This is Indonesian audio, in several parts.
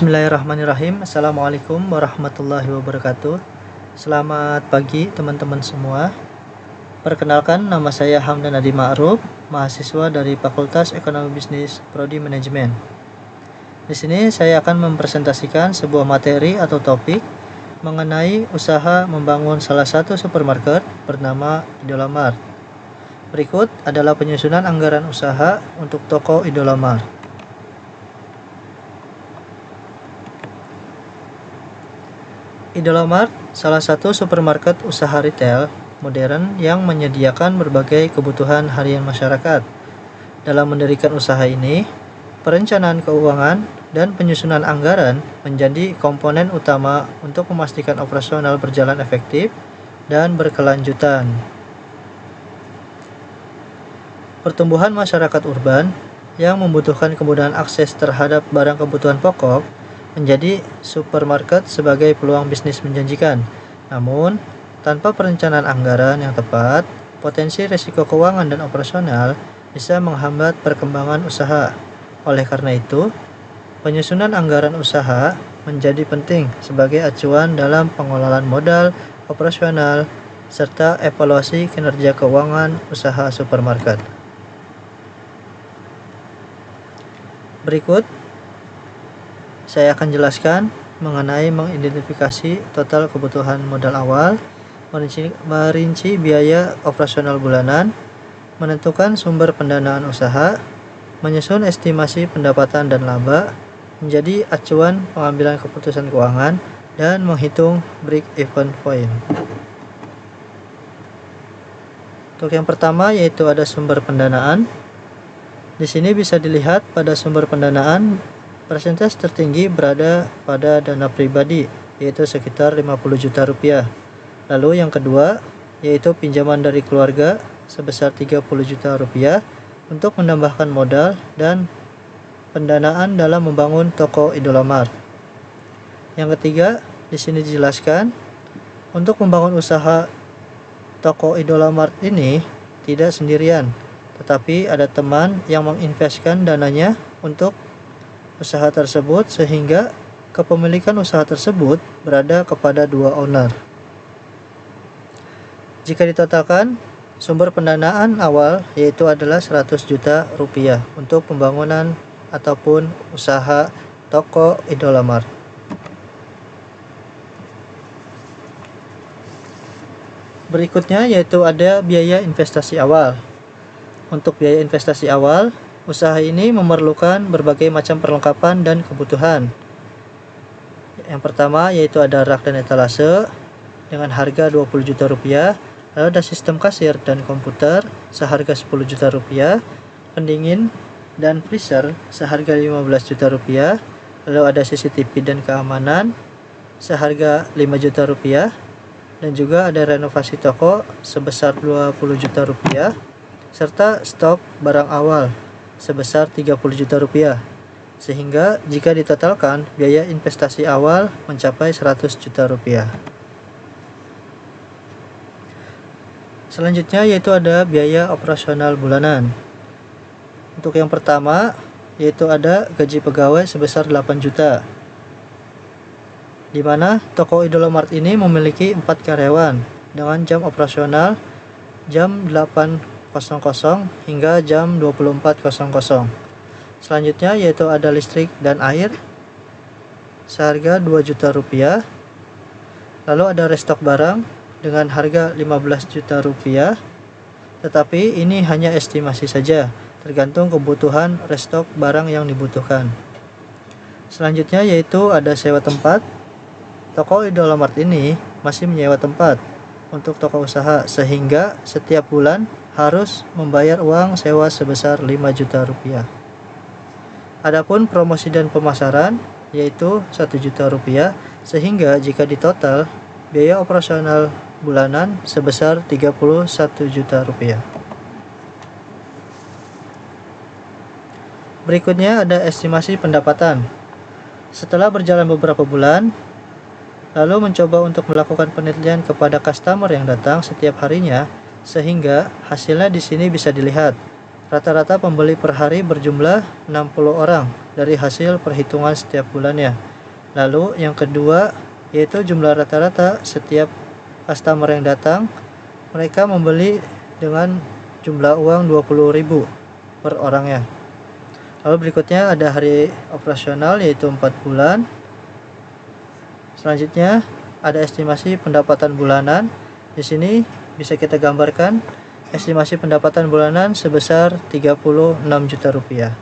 Bismillahirrahmanirrahim. Assalamualaikum warahmatullahi wabarakatuh. Selamat pagi teman-teman semua. Perkenalkan, nama saya Hamdan Adi Ma'ruf, mahasiswa dari Fakultas Ekonomi Bisnis Prodi Manajemen. Di sini saya akan mempresentasikan sebuah materi atau topik mengenai usaha membangun salah satu supermarket bernama Idolamart. Berikut adalah penyusunan anggaran usaha untuk toko Idolamart. Idolamart salah satu supermarket usaha retail modern yang menyediakan berbagai kebutuhan harian masyarakat. Dalam mendirikan usaha ini, perencanaan keuangan dan penyusunan anggaran menjadi komponen utama untuk memastikan operasional berjalan efektif dan berkelanjutan. Pertumbuhan masyarakat urban yang membutuhkan kemudahan akses terhadap barang kebutuhan pokok menjadi supermarket sebagai peluang bisnis menjanjikan. Namun, tanpa perencanaan anggaran yang tepat, potensi risiko keuangan dan operasional bisa menghambat perkembangan usaha. Oleh karena itu, penyusunan anggaran usaha menjadi penting sebagai acuan dalam pengelolaan modal, operasional, serta evaluasi kinerja keuangan usaha supermarket. Berikut saya akan jelaskan mengenai mengidentifikasi total kebutuhan modal awal, merinci biaya operasional bulanan, menentukan sumber pendanaan usaha, menyusun estimasi pendapatan dan laba, menjadi acuan pengambilan keputusan keuangan, dan menghitung break-even point. Untuk yang pertama yaitu ada sumber pendanaan. Di sini bisa dilihat pada sumber pendanaan, persentase tertinggi berada pada dana pribadi, yaitu sekitar 50 juta rupiah. Lalu yang kedua, yaitu pinjaman dari keluarga sebesar 30 juta rupiah untuk menambahkan modal dan pendanaan dalam membangun toko Idolamart. Yang ketiga, di sini dijelaskan, untuk membangun usaha toko Idolamart ini tidak sendirian, tetapi ada teman yang menginvestkan dananya untuk usaha tersebut sehingga kepemilikan usaha tersebut berada kepada dua owner. Jika ditotalkan, sumber pendanaan awal yaitu adalah 100 juta rupiah untuk pembangunan ataupun usaha toko Idolamart. Berikutnya yaitu ada biaya investasi awal. Untuk biaya investasi awal, usaha ini memerlukan berbagai macam perlengkapan dan kebutuhan. Yang pertama yaitu ada rak dan etalase dengan harga 20 juta rupiah, lalu ada sistem kasir dan komputer seharga 10 juta rupiah, pendingin dan freezer seharga 15 juta rupiah, lalu ada CCTV dan keamanan seharga 5 juta rupiah, dan juga ada renovasi toko sebesar 20 juta rupiah, serta stok barang awal sebesar 30 juta rupiah, sehingga jika ditotalkan biaya investasi awal mencapai 100 juta rupiah. Selanjutnya yaitu ada biaya operasional bulanan. Untuk yang pertama yaitu ada gaji pegawai sebesar 8 juta, di mana toko Idolamart ini memiliki 4 karyawan dengan jam operasional jam 8.00 hingga jam 24.00. Selanjutnya yaitu ada listrik dan air seharga 2 juta rupiah. Lalu ada restock barang dengan harga 15 juta rupiah. Tetapi ini hanya estimasi saja, tergantung kebutuhan restock barang yang dibutuhkan. Selanjutnya yaitu ada sewa tempat. Toko Idolamart ini masih menyewa tempat untuk toko usaha, sehingga setiap bulan harus membayar uang sewa sebesar 5 juta rupiah. Adapun promosi dan pemasaran yaitu 1 juta rupiah, sehingga jika ditotal biaya operasional bulanan sebesar 31 juta rupiah. Berikutnya ada estimasi pendapatan. Setelah berjalan beberapa bulan, lalu mencoba untuk melakukan penelitian kepada customer yang datang setiap harinya, sehingga hasilnya di sini bisa dilihat. Rata-rata pembeli per hari berjumlah 60 orang dari hasil perhitungan setiap bulannya. Lalu yang kedua yaitu jumlah rata-rata setiap customer yang datang, mereka membeli dengan jumlah uang 20.000 per orangnya. Lalu berikutnya ada hari operasional yaitu 4 bulan. Selanjutnya ada estimasi pendapatan bulanan. Di sini bisa kita gambarkan estimasi pendapatan bulanan sebesar 36 juta rupiah.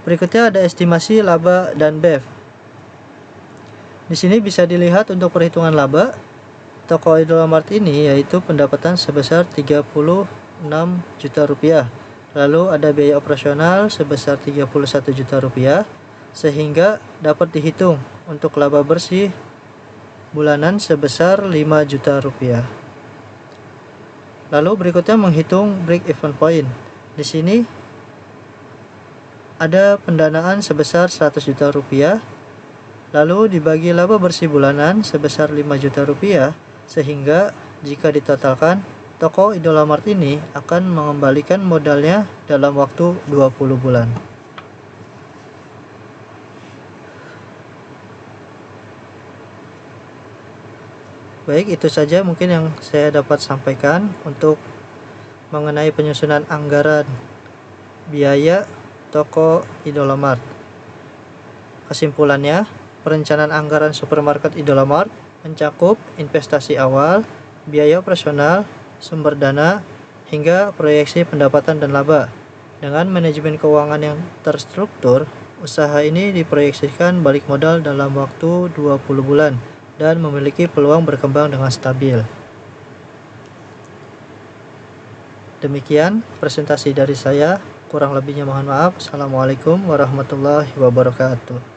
Berikutnya ada estimasi laba dan BEV. Di sini bisa dilihat untuk perhitungan laba toko Indomaret ini yaitu pendapatan sebesar 36 juta rupiah. Lalu ada biaya operasional sebesar 31 juta rupiah, sehingga dapat dihitung untuk laba bersih bulanan sebesar 5 juta rupiah. Lalu berikutnya menghitung break even point. Di sini ada pendanaan sebesar 100 juta rupiah, lalu dibagi laba bersih bulanan sebesar 5 juta rupiah, sehingga jika ditotalkan, toko Indomaret ini akan mengembalikan modalnya dalam waktu 20 bulan. Baik, itu saja mungkin yang saya dapat sampaikan untuk mengenai penyusunan anggaran biaya toko Indomaret. Kesimpulannya, perencanaan anggaran supermarket Indomaret mencakup investasi awal, biaya operasional, sumber dana, hingga proyeksi pendapatan dan laba. Dengan manajemen keuangan yang terstruktur, usaha ini diproyeksikan balik modal dalam waktu 20 bulan dan memiliki peluang berkembang dengan stabil. Demikian presentasi dari saya, kurang lebihnya mohon maaf. Assalamualaikum warahmatullahi wabarakatuh.